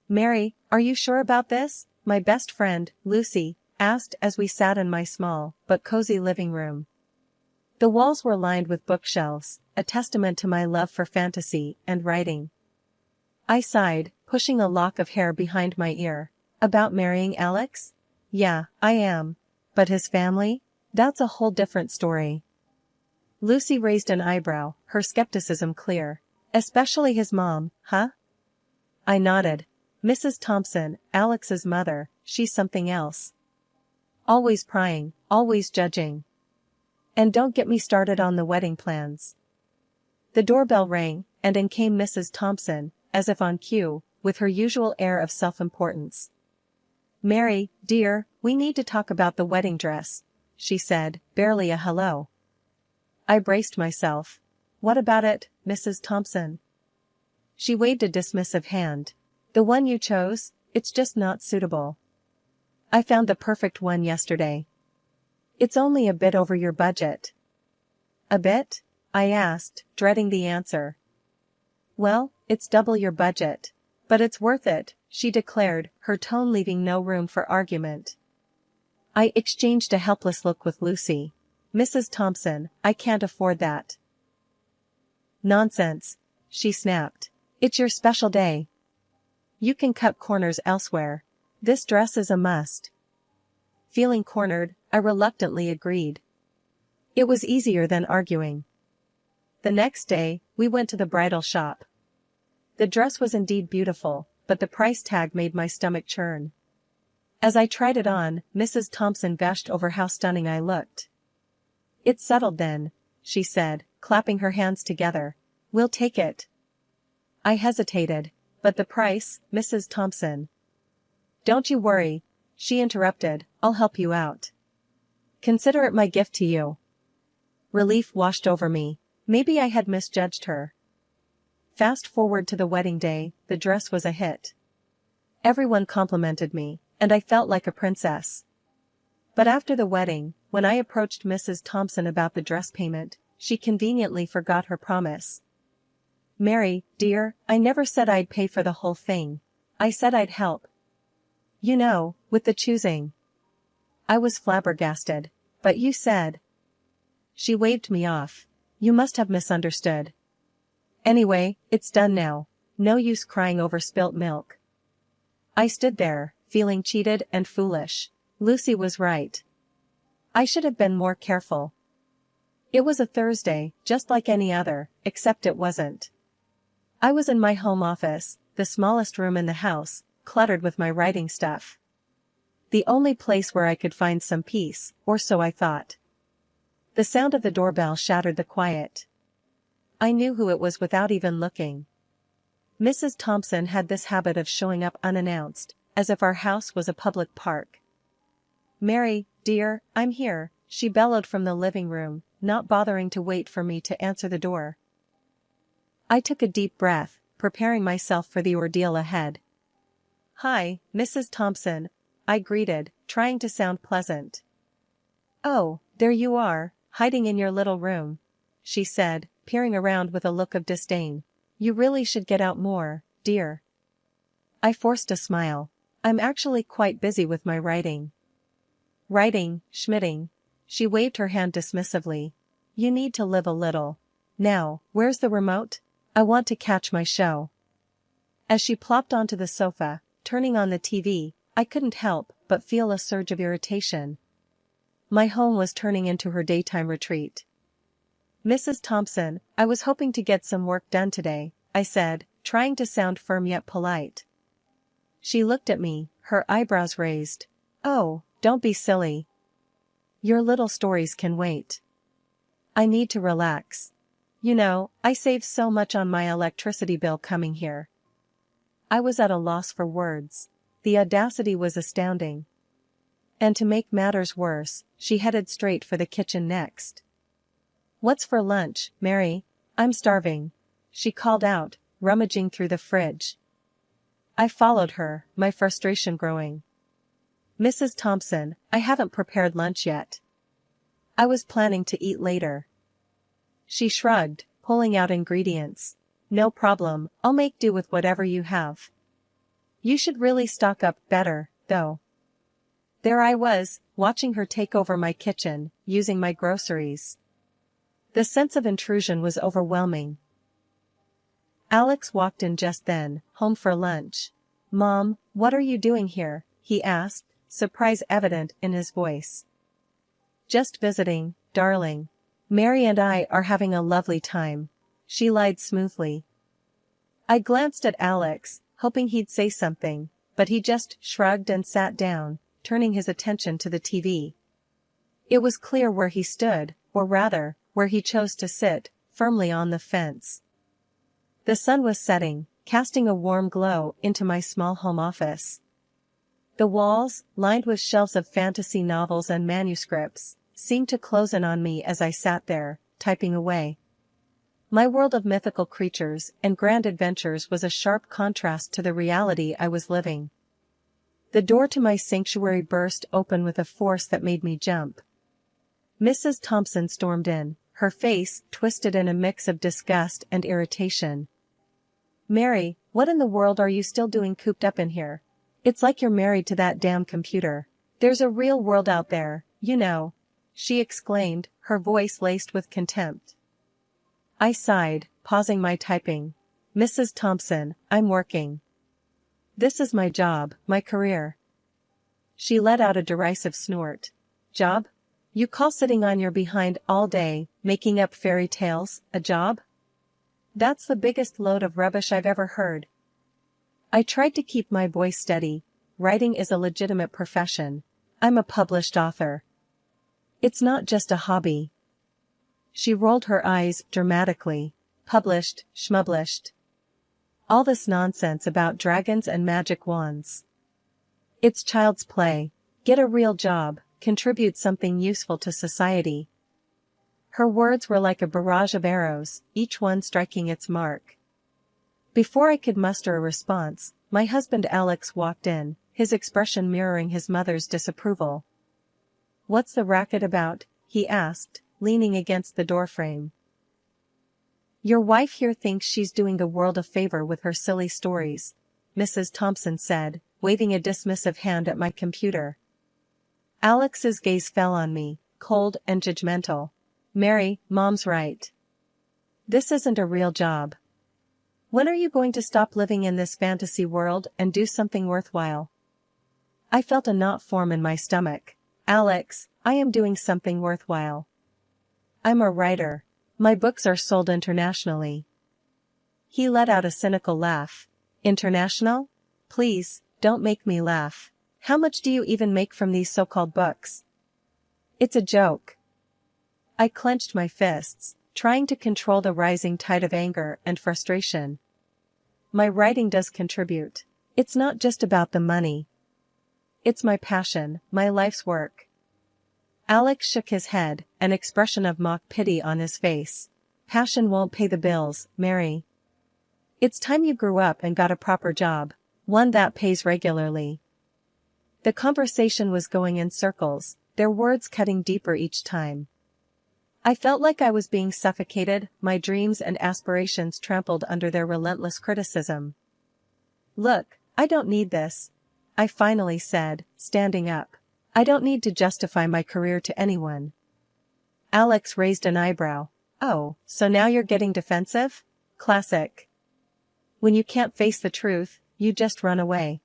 Mary, are you sure about this? My best friend, Lucy, asked as we sat in my small but cozy living room. The walls were lined with bookshelves, a testament to my love for fantasy and writing. I sighed, pushing a lock of hair behind my ear. About marrying Alex? Yeah, I am. But his family? That's a whole different story. Lucy raised an eyebrow, her skepticism clear. Especially his mom, huh? I nodded. Mrs. Thompson, Alex's mother, she's something else. Always prying, always judging. And don't get me started on the wedding plans. The doorbell rang, and in came Mrs. Thompson, as if on cue, with her usual air of self-importance. Mary, dear, we need to talk about the wedding dress, she said, barely a hello. I braced myself. What about it, Mrs. Thompson? She waved a dismissive hand. The one you chose, it's just not suitable. I found the perfect one yesterday. It's only a bit over your budget. A bit? I asked, dreading the answer. Well, it's double your budget. But it's worth it, she declared, her tone leaving no room for argument. I exchanged a helpless look with Lucy. Mrs. Thompson, I can't afford that. Nonsense, she snapped. It's your special day. You can cut corners elsewhere. This dress is a must. Feeling cornered, I reluctantly agreed. It was easier than arguing. The next day, we went to the bridal shop. The dress was indeed beautiful, but the price tag made my stomach churn. As I tried it on, Mrs. Thompson gushed over how stunning I looked. It's settled then, she said, clapping her hands together. We'll take it. I hesitated. But the price, Mrs. Thompson. Don't you worry, she interrupted, I'll help you out. Consider it my gift to you. Relief washed over me. Maybe I had misjudged her. Fast forward to the wedding day, the dress was a hit. Everyone complimented me, and I felt like a princess. But after the wedding, when I approached Mrs. Thompson about the dress payment, she conveniently forgot her promise. Mary, dear, I never said I'd pay for the whole thing. I said I'd help. You know, with the choosing. I was flabbergasted. But you said. She waved me off. You must have misunderstood. Anyway, it's done now. No use crying over spilt milk. I stood there, feeling cheated and foolish. Lucy was right. I should have been more careful. It was a Thursday, just like any other, except it wasn't. I was in my home office, the smallest room in the house, cluttered with my writing stuff. The only place where I could find some peace, or so I thought. The sound of the doorbell shattered the quiet. I knew who it was without even looking. Mrs. Thompson had this habit of showing up unannounced, as if our house was a public park. Mary, dear, I'm here, she bellowed from the living room, not bothering to wait for me to answer the door. I took a deep breath, preparing myself for the ordeal ahead. Hi, Mrs. Thompson, I greeted, trying to sound pleasant. Oh, there you are, hiding in your little room, she said, peering around with a look of disdain. You really should get out more, dear. I forced a smile. I'm actually quite busy with my writing. Writing, schmitting. She waved her hand dismissively. You need to live a little. Now, where's the remote? I want to catch my show. As she plopped onto the sofa, turning on the TV, I couldn't help but feel a surge of irritation. My home was turning into her daytime retreat. Mrs. Thompson, I was hoping to get some work done today, I said, trying to sound firm yet polite. She looked at me, her eyebrows raised. Oh, don't be silly. Your little stories can wait. I need to relax. You know, I save so much on my electricity bill coming here. I was at a loss for words. The audacity was astounding. And to make matters worse, she headed straight for the kitchen next. What's for lunch, Mary? I'm starving, she called out, rummaging through the fridge. I followed her, my frustration growing. Mrs. Thompson, I haven't prepared lunch yet. I was planning to eat later. She shrugged, pulling out ingredients. No problem, I'll make do with whatever you have. You should really stock up better, though. There I was, watching her take over my kitchen, using my groceries. The sense of intrusion was overwhelming. Alex walked in just then, home for lunch. "Mom, what are you doing here?" he asked, surprise evident in his voice. "Just visiting, darling. Mary and I are having a lovely time," she lied smoothly. I glanced at Alex, hoping he'd say something, but he just shrugged and sat down, turning his attention to the TV. It was clear where he stood, or rather, where he chose to sit, firmly on the fence. The sun was setting, casting a warm glow into my small home office. The walls, lined with shelves of fantasy novels and manuscripts, seemed to close in on me as I sat there, typing away. My world of mythical creatures and grand adventures was a sharp contrast to the reality I was living. The door to my sanctuary burst open with a force that made me jump. Mrs. Thompson stormed in, her face twisted in a mix of disgust and irritation. "Mary, what in the world are you still doing cooped up in here? It's like you're married to that damn computer. There's a real world out there, you know," she exclaimed, her voice laced with contempt. I sighed, pausing my typing. "Mrs. Thompson, I'm working. This is my job, my career." She let out a derisive snort. "Job? You call sitting on your behind all day, making up fairy tales, a job? That's the biggest load of rubbish I've ever heard." I tried to keep my voice steady. "Writing is a legitimate profession. I'm a published author. It's not just a hobby." She rolled her eyes dramatically. "Published, schmublished. All this nonsense about dragons and magic wands. It's child's play. Get a real job, contribute something useful to society." Her words were like a barrage of arrows, each one striking its mark. Before I could muster a response, my husband Alex walked in, his expression mirroring his mother's disapproval. "What's the racket about?" he asked, leaning against the doorframe. "Your wife here thinks she's doing the world a favor with her silly stories," Mrs. Thompson said, waving a dismissive hand at my computer. Alex's gaze fell on me, cold and judgmental. "Mary, Mom's right. This isn't a real job. When are you going to stop living in this fantasy world and do something worthwhile?" I felt a knot form in my stomach. "Alex, I am doing something worthwhile. I'm a writer. My books are sold internationally." He let out a cynical laugh. "International? Please, don't make me laugh. How much do you even make from these so-called books?" "It's a joke." I clenched my fists, trying to control the rising tide of anger and frustration. "My writing does contribute. It's not just about the money. It's my passion, my life's work." Alex shook his head, an expression of mock pity on his face. "Passion won't pay the bills, Mary. It's time you grew up and got a proper job, one that pays regularly." The conversation was going in circles, their words cutting deeper each time. I felt like I was being suffocated, my dreams and aspirations trampled under their relentless criticism. "Look, I don't need this," I finally said, standing up. "I don't need to justify my career to anyone." Alex raised an eyebrow. "Oh, so now you're getting defensive? Classic. When you can't face the truth, you just run away."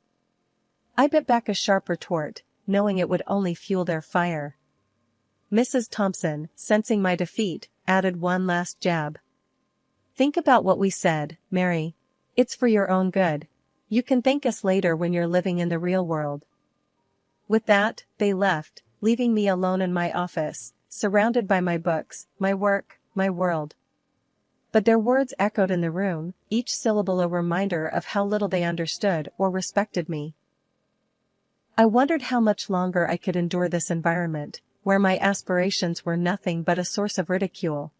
I bit back a sharp retort, knowing it would only fuel their fire. Mrs. Thompson, sensing my defeat, added one last jab. "Think about what we said, Mary. It's for your own good. You can thank us later when you're living in the real world." With that, they left, leaving me alone in my office, surrounded by my books, my work, my world. But their words echoed in the room, each syllable a reminder of how little they understood or respected me. I wondered how much longer I could endure this environment, where my aspirations were nothing but a source of ridicule.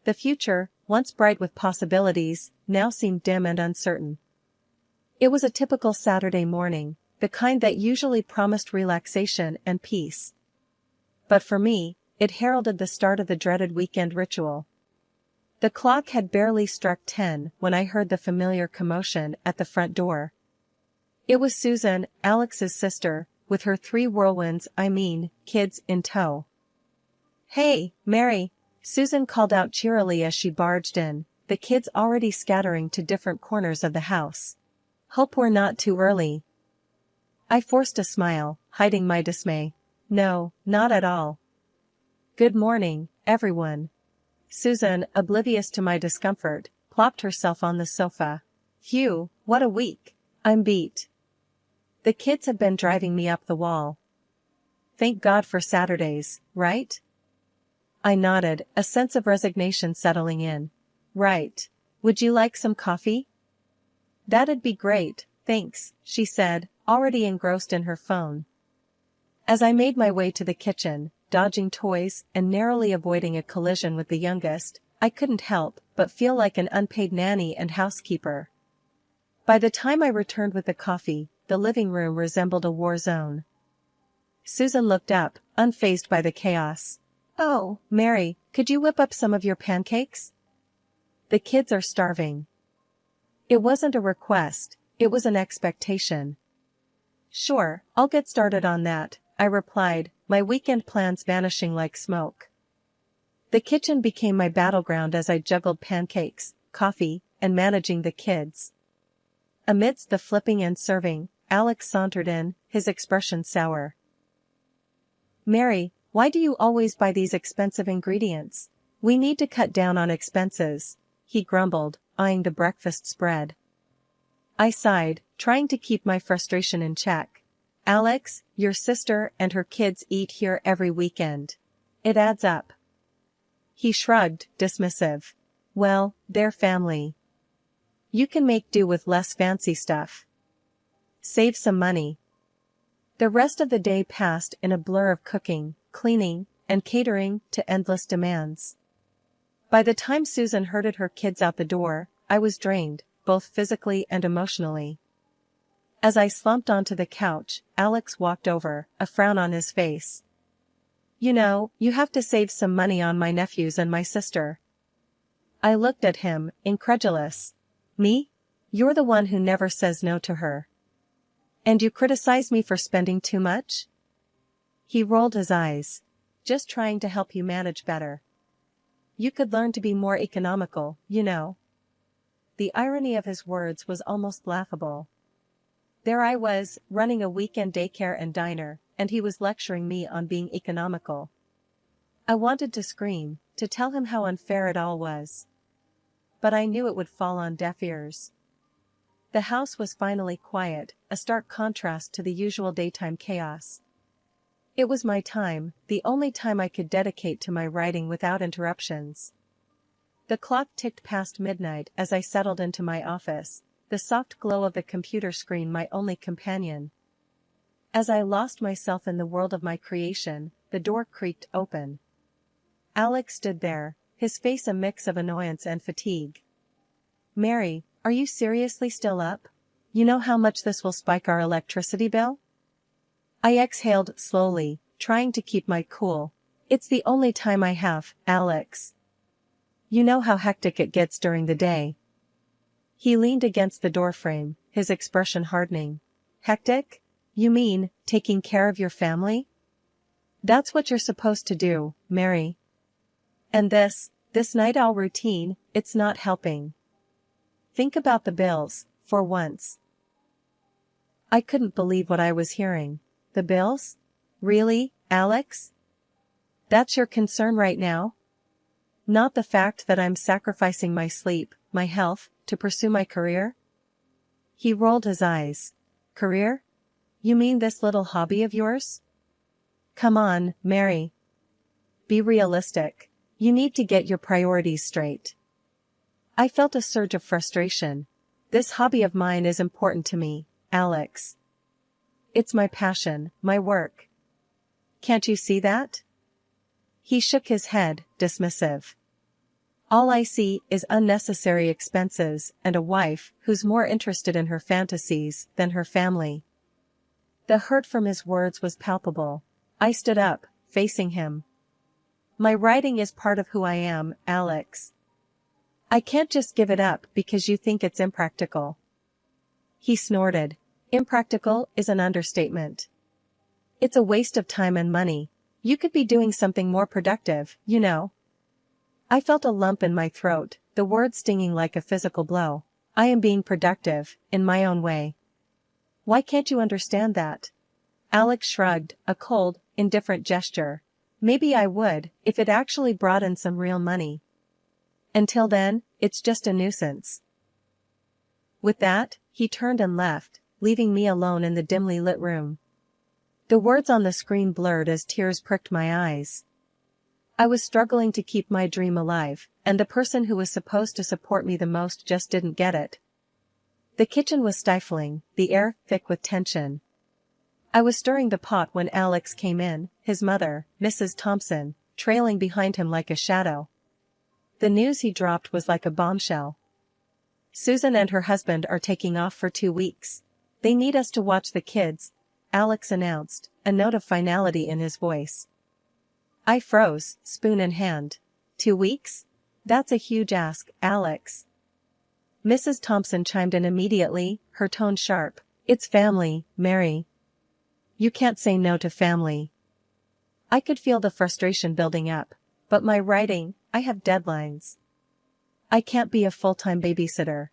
The future, once bright with possibilities, now seemed dim and uncertain. It was a typical Saturday morning, the kind that usually promised relaxation and peace. But for me, it heralded the start of the dreaded weekend ritual. The clock had barely struck 10 when I heard the familiar commotion at the front door. It was Susan, Alex's sister, with her 3 kids in tow. "Hey, Mary," Susan called out cheerily as she barged in, the kids already scattering to different corners of the house. "Hope we're not too early." I forced a smile, hiding my dismay. "No, not at all." "Good morning, everyone." Susan, oblivious to my discomfort, plopped herself on the sofa. "Phew, what a week. I'm beat. The kids have been driving me up the wall." "Thank God for Saturdays, right?" I nodded, a sense of resignation settling in. "Right. Would you like some coffee?" "That'd be great, thanks," she said, already engrossed in her phone. As I made my way to the kitchen, dodging toys and narrowly avoiding a collision with the youngest, I couldn't help but feel like an unpaid nanny and housekeeper. By the time I returned with the coffee, the living room resembled a war zone. Susan looked up, unfazed by the chaos. "Oh, Mary, could you whip up some of your pancakes? The kids are starving." It wasn't a request, it was an expectation. "Sure, I'll get started on that," I replied, my weekend plans vanishing like smoke. The kitchen became my battleground as I juggled pancakes, coffee, and managing the kids. Amidst the flipping and serving, Alex sauntered in, his expression sour. "Mary, why do you always buy these expensive ingredients? We need to cut down on expenses," he grumbled, eyeing the breakfast spread. I sighed, trying to keep my frustration in check. "Alex, your sister and her kids eat here every weekend. It adds up." He shrugged, dismissive. "Well, they're family. You can make do with less fancy stuff. Save some money." The rest of the day passed in a blur of cooking, cleaning, and catering to endless demands. By the time Susan herded her kids out the door, I was drained, both physically and emotionally. As I slumped onto the couch, Alex walked over, a frown on his face. "You know, you have to save some money on my nephews and my sister." I looked at him, incredulous. "Me? You're the one who never says no to her. And you criticize me for spending too much?" He rolled his eyes. "Just trying to help you manage better. You could learn to be more economical, you know." The irony of his words was almost laughable. There I was, running a weekend daycare and diner, and he was lecturing me on being economical. I wanted to scream, to tell him how unfair it all was. But I knew it would fall on deaf ears. The house was finally quiet, a stark contrast to the usual daytime chaos. It was my time, the only time I could dedicate to my writing without interruptions. The clock ticked past midnight as I settled into my office, the soft glow of the computer screen my only companion. As I lost myself in the world of my creation, the door creaked open. Alex stood there, his face a mix of annoyance and fatigue. "Mary, are you seriously still up? You know how much this will spike our electricity bill?" I exhaled slowly, trying to keep my cool. "It's the only time I have, Alex. You know how hectic it gets during the day." He leaned against the doorframe, his expression hardening. "Hectic? You mean, taking care of your family? That's what you're supposed to do, Mary. And this night owl routine, it's not helping. Think about the bills, for once." I couldn't believe what I was hearing. The bills? Really, Alex? That's your concern right now? Not the fact that I'm sacrificing my sleep, my health, to pursue my career? He rolled his eyes. "Career? You mean this little hobby of yours? Come on, Mary. Be realistic. You need to get your priorities straight." I felt a surge of frustration. "This hobby of mine is important to me, Alex. It's my passion, my work. Can't you see that?" He shook his head, dismissive. "All I see is unnecessary expenses and a wife who's more interested in her fantasies than her family." The hurt from his words was palpable. I stood up, facing him. "My writing is part of who I am, Alex. I can't just give it up because you think it's impractical." He snorted. Impractical is an understatement. It's a waste of time and money. You could be doing something more productive, you know. I felt a lump in my throat, the word stinging like a physical blow. I am being productive, in my own way. Why can't you understand that? Alex shrugged, a cold, indifferent gesture. Maybe I would, if it actually brought in some real money. Until then, it's just a nuisance. With that, he turned and left, leaving me alone in the dimly lit room. The words on the screen blurred as tears pricked my eyes. I was struggling to keep my dream alive, and the person who was supposed to support me the most just didn't get it. The kitchen was stifling, the air thick with tension. I was stirring the pot when Alex came in, his mother, Mrs. Thompson, trailing behind him like a shadow. The news he dropped was like a bombshell. Susan and her husband are taking off for 2 weeks. They need us to watch the kids, Alex announced, a note of finality in his voice. I froze, spoon in hand. 2 weeks? That's a huge ask, Alex. Mrs. Thompson chimed in immediately, her tone sharp. It's family, Mary. You can't say no to family. I could feel the frustration building up. But my writing, I have deadlines. I can't be a full-time babysitter.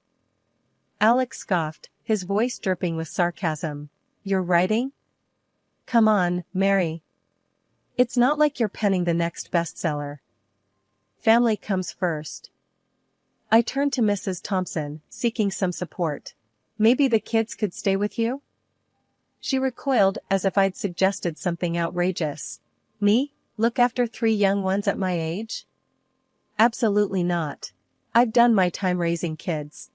Alex scoffed, his voice dripping with sarcasm. You're writing? Come on, Mary. It's not like you're penning the next bestseller. Family comes first. I turned to Mrs. Thompson, seeking some support. Maybe the kids could stay with you? She recoiled as if I'd suggested something outrageous. Me? Look after 3 young ones at my age? Absolutely not. I've done my time raising kids.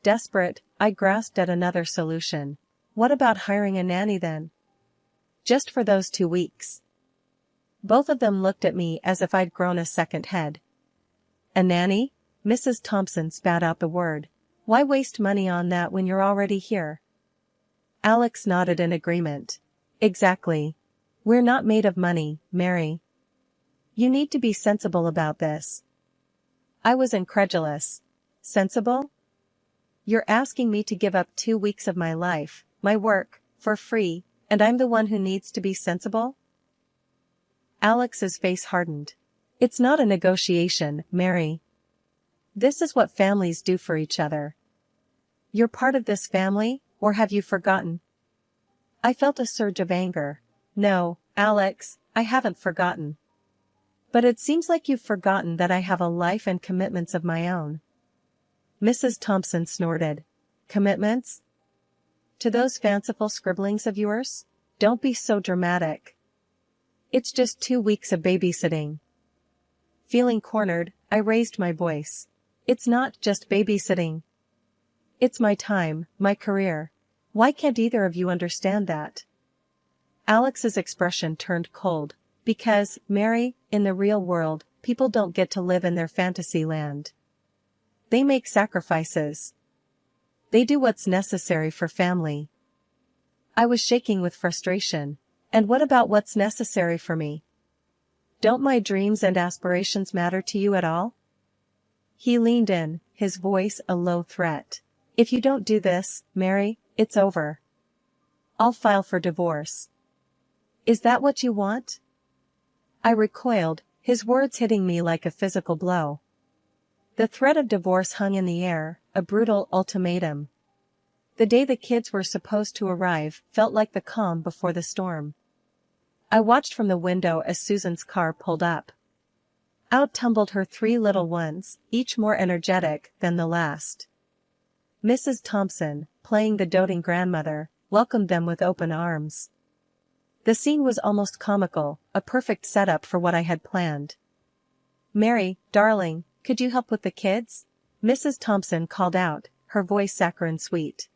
Desperate, I grasped at another solution. What about hiring a nanny then? Just for those 2 weeks. Both of them looked at me as if I'd grown a second head. A nanny? Mrs. Thompson spat out the word. Why waste money on that when you're already here? Alex nodded in agreement. Exactly. We're not made of money, Mary. You need to be sensible about this. I was incredulous. Sensible? You're asking me to give up 2 weeks of my life, my work, for free, and I'm the one who needs to be sensible? Alex's face hardened. It's not a negotiation, Mary. This is what families do for each other. You're part of this family, or have you forgotten? I felt a surge of anger. No, Alex, I haven't forgotten. But it seems like you've forgotten that I have a life and commitments of my own. Mrs. Thompson snorted. Commitments? To those fanciful scribblings of yours? Don't be so dramatic. It's just 2 weeks of babysitting. Feeling cornered, I raised my voice. It's not just babysitting. It's my time, my career. Why can't either of you understand that? Alex's expression turned cold. Because, Mary, in the real world, people don't get to live in their fantasy land. They make sacrifices. They do what's necessary for family. I was shaking with frustration. And what about what's necessary for me? Don't my dreams and aspirations matter to you at all? He leaned in, his voice a low threat. If you don't do this, Mary, it's over. I'll file for divorce. Is that what you want? I recoiled, his words hitting me like a physical blow. The threat of divorce hung in the air, a brutal ultimatum. The day the kids were supposed to arrive felt like the calm before the storm. I watched from the window as Susan's car pulled up. Out tumbled her 3 little ones, each more energetic than the last. Mrs. Thompson, playing the doting grandmother, welcomed them with open arms. The scene was almost comical, a perfect setup for what I had planned. Mary, darling, could you help with the kids? Mrs. Thompson called out, her voice saccharine sweet.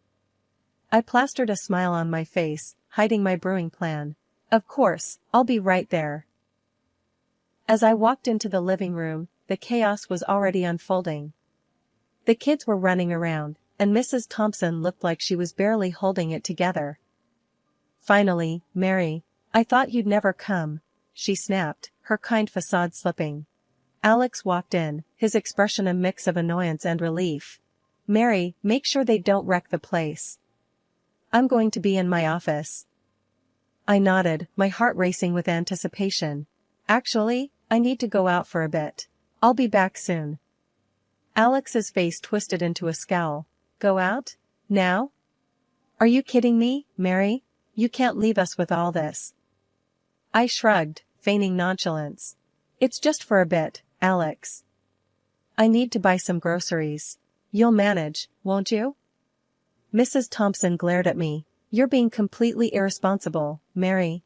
I plastered a smile on my face, hiding my brewing plan. Of course, I'll be right there. As I walked into the living room, the chaos was already unfolding. The kids were running around, and Mrs. Thompson looked like she was barely holding it together. Finally, Mary, I thought you'd never come, she snapped, her kind facade slipping. Alex walked in, his expression a mix of annoyance and relief. Mary, make sure they don't wreck the place. I'm going to be in my office. I nodded, my heart racing with anticipation. Actually, I need to go out for a bit. I'll be back soon. Alex's face twisted into a scowl. Go out? Now? Are you kidding me, Mary? You can't leave us with all this. I shrugged, feigning nonchalance. It's just for a bit, Alex. I need to buy some groceries. You'll manage, won't you? Mrs. Thompson glared at me. You're being completely irresponsible, Mary.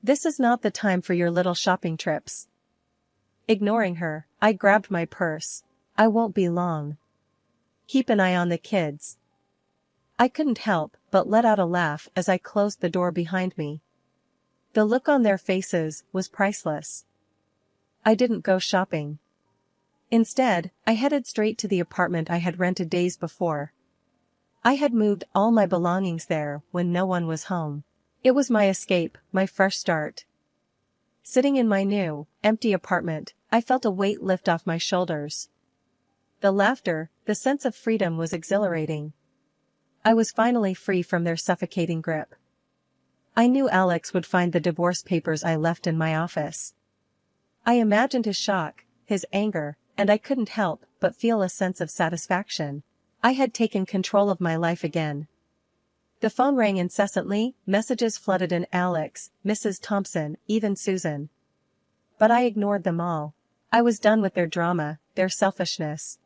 This is not the time for your little shopping trips. Ignoring her, I grabbed my purse. I won't be long. Keep an eye on the kids. I couldn't help but let out a laugh as I closed the door behind me. The look on their faces was priceless. I didn't go shopping. Instead, I headed straight to the apartment I had rented days before. I had moved all my belongings there when no one was home. It was my escape, my fresh start. Sitting in my new, empty apartment, I felt a weight lift off my shoulders. The laughter, the sense of freedom was exhilarating. I was finally free from their suffocating grip. I knew Alex would find the divorce papers I left in my office. I imagined his shock, his anger, and I couldn't help but feel a sense of satisfaction. I had taken control of my life again. The phone rang incessantly, messages flooded in Alex, Mrs. Thompson, even Susan. But I ignored them all. I was done with their drama, their selfishness.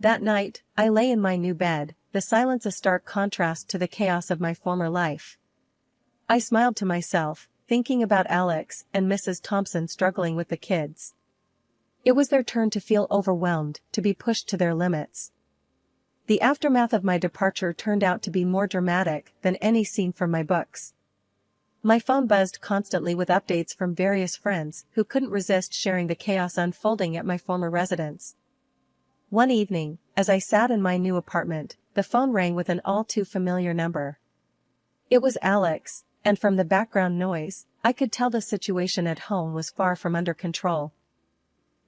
That night, I lay in my new bed, the silence a stark contrast to the chaos of my former life. I smiled to myself, thinking about Alex and Mrs. Thompson struggling with the kids. It was their turn to feel overwhelmed, to be pushed to their limits. The aftermath of my departure turned out to be more dramatic than any scene from my books. My phone buzzed constantly with updates from various friends who couldn't resist sharing the chaos unfolding at my former residence. One evening, as I sat in my new apartment, the phone rang with an all-too-familiar number. It was Alex, and from the background noise, I could tell the situation at home was far from under control.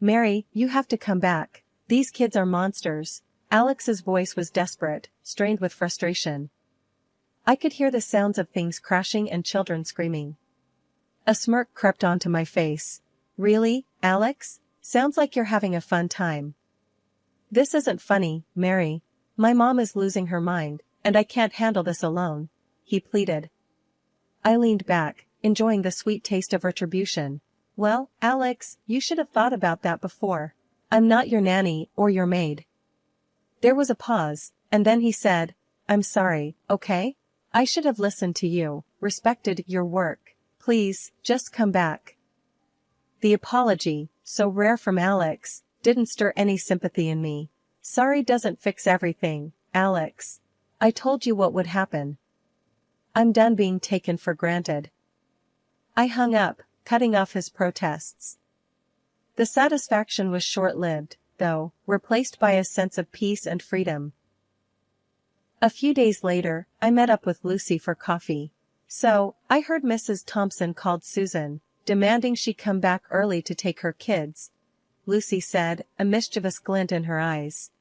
Mary, you have to come back. These kids are monsters. Alex's voice was desperate, strained with frustration. I could hear the sounds of things crashing and children screaming. A smirk crept onto my face. Really, Alex? Sounds like you're having a fun time. This isn't funny, Mary. My mom is losing her mind, and I can't handle this alone, he pleaded. I leaned back, enjoying the sweet taste of retribution. Well, Alex, you should have thought about that before. I'm not your nanny or your maid. There was a pause, and then he said, I'm sorry, okay? I should have listened to you, respected your work. Please, just come back. The apology, so rare from Alex, didn't stir any sympathy in me. Sorry doesn't fix everything, Alex. I told you what would happen. I'm done being taken for granted. I hung up, cutting off his protests. The satisfaction was short-lived, though, replaced by a sense of peace and freedom. A few days later, I met up with Lucy for coffee. So, I heard Mrs. Thompson called Susan, demanding she come back early to take her kids, Lucy said, a mischievous glint in her eyes.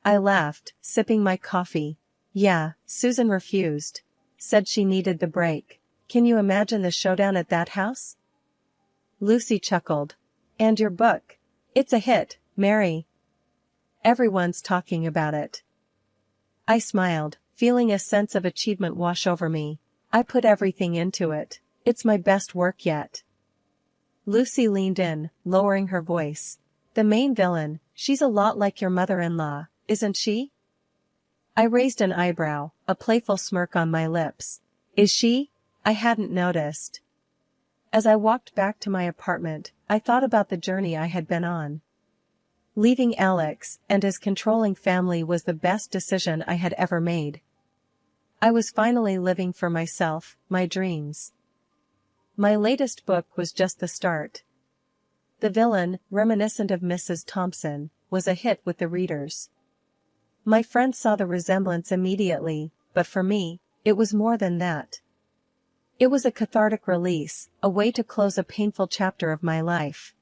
I laughed, sipping my coffee. Yeah, Susan refused. Said she needed the break. Can you imagine the showdown at that house? Lucy chuckled. And your book? It's a hit, Mary. Everyone's talking about it. I smiled, feeling a sense of achievement wash over me. I put everything into it. It's my best work yet. Lucy leaned in, lowering her voice. The main villain, she's a lot like your mother-in-law, isn't she? I raised an eyebrow, a playful smirk on my lips. Is she? I hadn't noticed. As I walked back to my apartment, I thought about the journey I had been on. Leaving Alex and his controlling family was the best decision I had ever made. I was finally living for myself, my dreams. My latest book was just the start. The villain, reminiscent of Mrs. Thompson, was a hit with the readers. My friends saw the resemblance immediately, but for me, it was more than that. It was a cathartic release, a way to close a painful chapter of my life.